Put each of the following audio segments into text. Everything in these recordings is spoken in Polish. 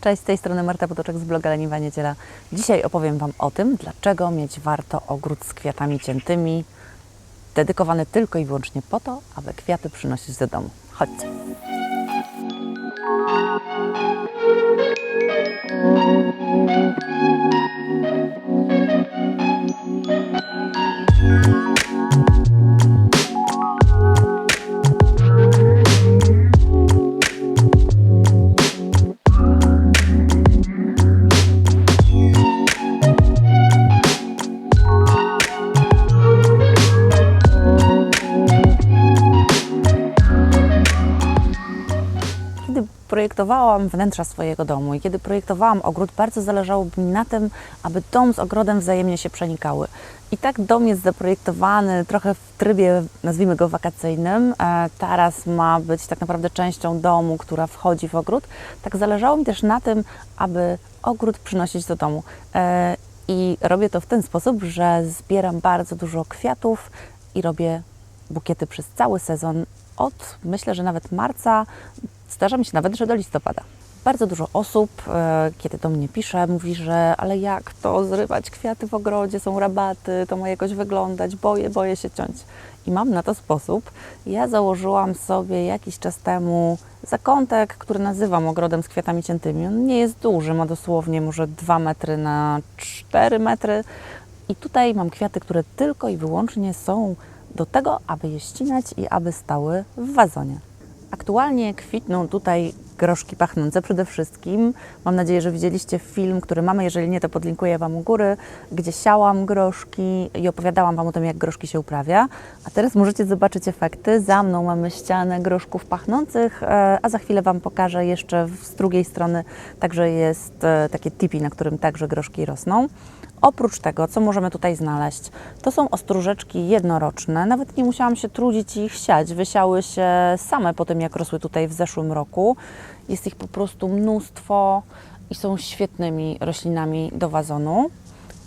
Cześć, z tej strony Marta Potoczek z bloga Leniwa Niedziela. Dzisiaj opowiem Wam o tym, dlaczego mieć warto ogród z kwiatami ciętymi, dedykowany tylko i wyłącznie po to, aby kwiaty przynosić do domu. Chodźcie! Kiedy projektowałam wnętrza swojego domu i kiedy projektowałam ogród, bardzo zależało mi na tym, aby dom z ogrodem wzajemnie się przenikały. I tak dom jest zaprojektowany trochę w trybie, nazwijmy go wakacyjnym. Taras ma być tak naprawdę częścią domu, która wchodzi w ogród. Tak zależało mi też na tym, aby ogród przynosić do domu. I robię to w ten sposób, że zbieram bardzo dużo kwiatów i robię bukiety przez cały sezon. Myślę, że nawet marca, zdarza mi się nawet, że do listopada. Bardzo dużo osób, kiedy do mnie pisze, mówi, że ale jak to zrywać kwiaty w ogrodzie, są rabaty, to ma jakoś wyglądać, boję się ciąć. I mam na to sposób. Ja założyłam sobie jakiś czas temu zakątek, który nazywam ogrodem z kwiatami ciętymi. On nie jest duży, ma dosłownie może 2 metry na 4 metry. I tutaj mam kwiaty, które tylko i wyłącznie są do tego, aby je ścinać i aby stały w wazonie. Aktualnie kwitną tutaj groszki pachnące przede wszystkim. Mam nadzieję, że widzieliście film, który mamy. Jeżeli nie, to podlinkuję Wam u góry, gdzie siałam groszki i opowiadałam Wam o tym, jak groszki się uprawia. A teraz możecie zobaczyć efekty. Za mną mamy ścianę groszków pachnących, a za chwilę Wam pokażę jeszcze z drugiej strony. Także jest takie tipi, na którym także groszki rosną. Oprócz tego, co możemy tutaj znaleźć, to są ostróżeczki jednoroczne. Nawet nie musiałam się trudzić i ich siać. Wysiały się same po tym, jak rosły tutaj w zeszłym roku. Jest ich po prostu mnóstwo i są świetnymi roślinami do wazonu.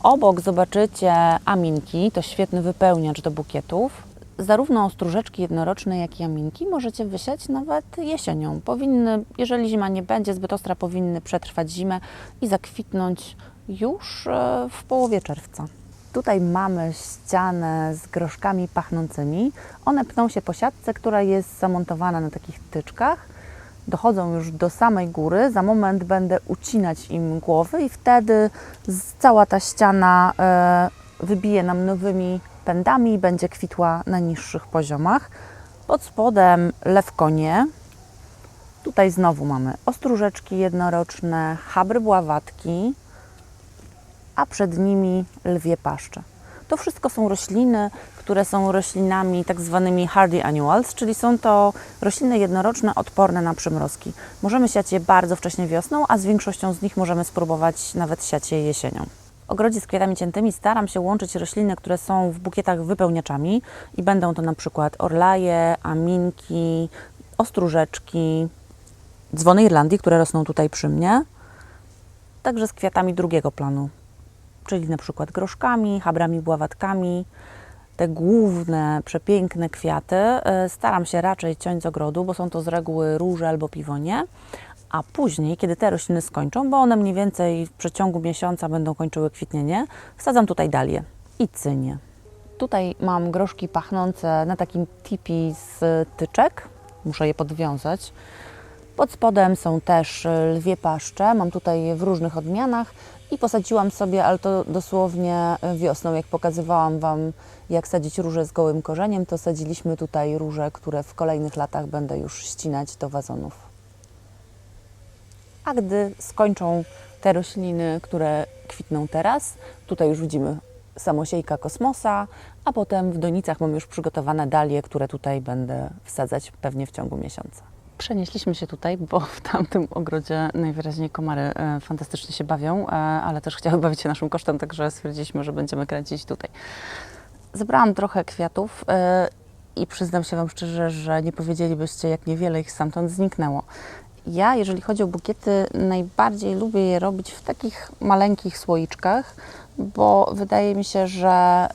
Obok zobaczycie aminki, to świetny wypełniacz do bukietów. Zarówno ostróżeczki jednoroczne, jak i aminki możecie wysiać nawet jesienią. Jeżeli zima nie będzie zbyt ostra, powinny przetrwać zimę i zakwitnąć już w połowie czerwca. Tutaj mamy ścianę z groszkami pachnącymi. One pną się po siatce, która jest zamontowana na takich tyczkach. Dochodzą już do samej góry. Za moment będę ucinać im głowy i wtedy cała ta ściana wybije nam nowymi pędami i będzie kwitła na niższych poziomach. Pod spodem lewkonie. Tutaj znowu mamy ostróżeczki jednoroczne, chabry bławatki, a przed nimi lwie paszcze. To wszystko są rośliny, które są roślinami tak zwanymi hardy annuals, czyli są to rośliny jednoroczne odporne na przymrozki. Możemy siać je bardzo wcześnie wiosną, a z większością z nich możemy spróbować nawet siać je jesienią. W ogrodzie z kwiatami ciętymi staram się łączyć rośliny, które są w bukietach wypełniaczami i będą to na przykład orlaje, aminki, ostróżeczki, dzwony Irlandii, które rosną tutaj przy mnie, także z kwiatami drugiego planu, czyli na przykład groszkami, chabrami, bławatkami. Te główne, przepiękne kwiaty staram się raczej ciąć z ogrodu, bo są to z reguły róże albo piwonie, a później, kiedy te rośliny skończą, bo one mniej więcej w przeciągu miesiąca będą kończyły kwitnienie, wsadzam tutaj dalię i cynię. Tutaj mam groszki pachnące na takim tipi z tyczek, muszę je podwiązać. Pod spodem są też lwie paszcze, mam tutaj je w różnych odmianach i posadziłam sobie, ale to dosłownie wiosną, jak pokazywałam Wam, jak sadzić róże z gołym korzeniem, to sadziliśmy tutaj róże, które w kolejnych latach będę już ścinać do wazonów. A gdy skończą te rośliny, które kwitną teraz, tutaj już widzimy samosiejka kosmosa, a potem w donicach mam już przygotowane dalie, które tutaj będę wsadzać pewnie w ciągu miesiąca. Przenieśliśmy się tutaj, bo w tamtym ogrodzie najwyraźniej komary fantastycznie się bawią, ale też chciały bawić się naszym kosztem, także stwierdziliśmy, że będziemy kręcić tutaj. Zebrałam trochę kwiatów i przyznam się Wam szczerze, że nie powiedzielibyście, jak niewiele ich stamtąd zniknęło. Ja, jeżeli chodzi o bukiety, najbardziej lubię je robić w takich maleńkich słoiczkach, bo wydaje mi się, że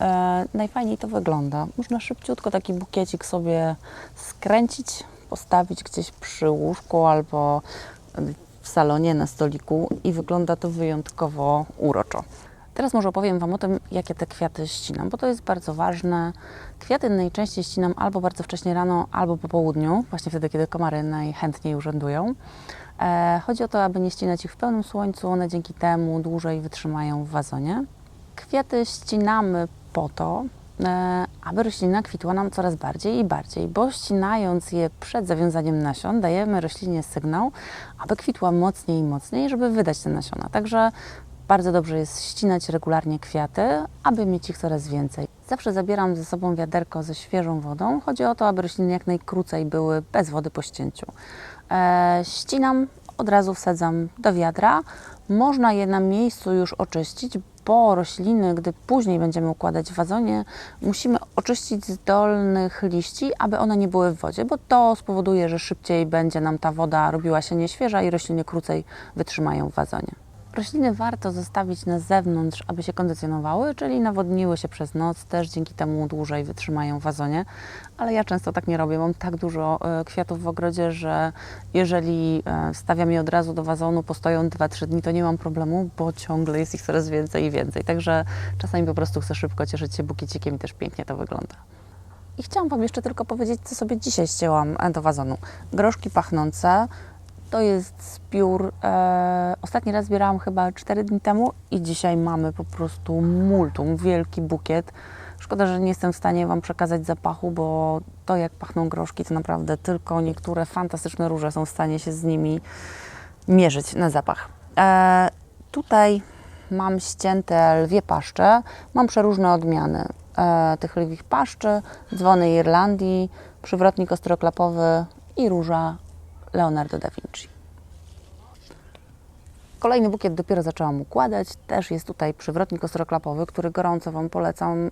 najfajniej to wygląda. Można szybciutko taki bukiecik sobie skręcić, postawić gdzieś przy łóżku albo w salonie na stoliku i wygląda to wyjątkowo uroczo. Teraz może opowiem Wam o tym, jakie te kwiaty ścinam, bo to jest bardzo ważne. Kwiaty najczęściej ścinam albo bardzo wcześnie rano, albo po południu, właśnie wtedy, kiedy komary najchętniej urzędują. Chodzi o to, aby nie ścinać ich w pełnym słońcu, one dzięki temu dłużej wytrzymają w wazonie. Kwiaty ścinamy po to, aby roślina kwitła nam coraz bardziej i bardziej, bo ścinając je przed zawiązaniem nasion, dajemy roślinie sygnał, aby kwitła mocniej i mocniej, żeby wydać te nasiona. Także bardzo dobrze jest ścinać regularnie kwiaty, aby mieć ich coraz więcej. Zawsze zabieram ze sobą wiaderko ze świeżą wodą. Chodzi o to, aby rośliny jak najkrócej były bez wody po ścięciu. Ścinam, od razu wsadzam do wiadra. Można je na miejscu już oczyścić, bo rośliny, gdy później będziemy układać w wazonie, musimy oczyścić z dolnych liści, aby one nie były w wodzie, bo to spowoduje, że szybciej będzie nam ta woda robiła się nieświeża i rośliny krócej wytrzymają w wazonie. Rośliny warto zostawić na zewnątrz, aby się kondycjonowały, czyli nawodniły się przez noc, też dzięki temu dłużej wytrzymają w wazonie, ale ja często tak nie robię. Mam tak dużo kwiatów w ogrodzie, że jeżeli stawiam je od razu do wazonu, postoją 2-3 dni, to nie mam problemu, bo ciągle jest ich coraz więcej i więcej. Także czasami po prostu chcę szybko cieszyć się bukiecikiem i też pięknie to wygląda. I chciałam Wam jeszcze tylko powiedzieć, co sobie dzisiaj ścięłam do wazonu. Groszki pachnące. To jest zbiór, ostatni raz zbierałam chyba 4 dni temu i dzisiaj mamy po prostu multum, wielki bukiet. Szkoda, że nie jestem w stanie Wam przekazać zapachu, bo to jak pachną groszki, to naprawdę tylko niektóre fantastyczne róże są w stanie się z nimi mierzyć na zapach. Tutaj mam ścięte lwie paszcze, mam przeróżne odmiany tych lwich paszczy, dzwony Irlandii, przywrotnik ostroklapowy i róża Leonardo da Vinci. Kolejny bukiet dopiero zaczęłam układać. Też jest tutaj przywrotnik ostroklapowy, który gorąco Wam polecam,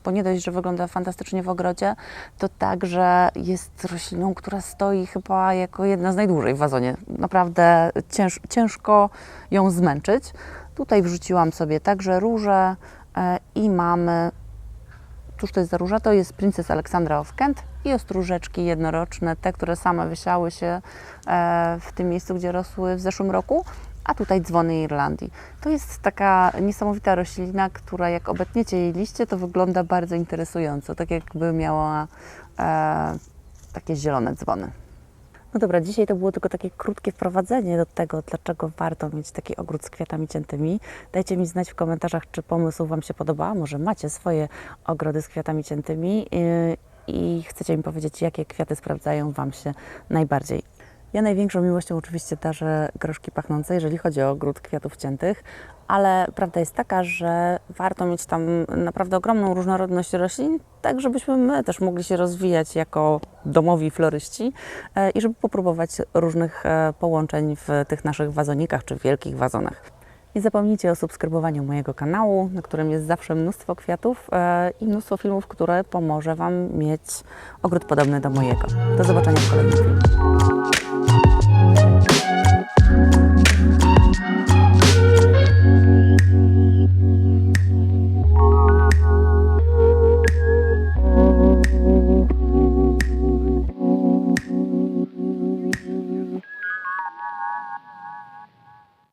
bo nie dość, że wygląda fantastycznie w ogrodzie, to także jest rośliną, która stoi chyba jako jedna z najdłużej w wazonie. Naprawdę ciężko ją zmęczyć. Tutaj wrzuciłam sobie także róże i mamy... Cóż to jest za róża? To jest Princess Alexandra of Kent i ostróżeczki jednoroczne, te, które same wysiały się w tym miejscu, gdzie rosły w zeszłym roku, a tutaj dzwony Irlandii. To jest taka niesamowita roślina, która jak obetniecie jej liście, to wygląda bardzo interesująco, tak jakby miała takie zielone dzwony. No dobra, dzisiaj to było tylko takie krótkie wprowadzenie do tego, dlaczego warto mieć taki ogród z kwiatami ciętymi. Dajcie mi znać w komentarzach, czy pomysł Wam się podoba. Może macie swoje ogrody z kwiatami ciętymi i chcecie mi powiedzieć, jakie kwiaty sprawdzają Wam się najbardziej. Ja największą miłością oczywiście darzę groszki pachnące, jeżeli chodzi o ogród kwiatów ciętych, ale prawda jest taka, że warto mieć tam naprawdę ogromną różnorodność roślin, tak żebyśmy my też mogli się rozwijać jako domowi floryści i żeby popróbować różnych połączeń w tych naszych wazonikach czy wielkich wazonach. Nie zapomnijcie o subskrybowaniu mojego kanału, na którym jest zawsze mnóstwo kwiatów i mnóstwo filmów, które pomoże Wam mieć ogród podobny do mojego. Do zobaczenia w kolejnym filmie.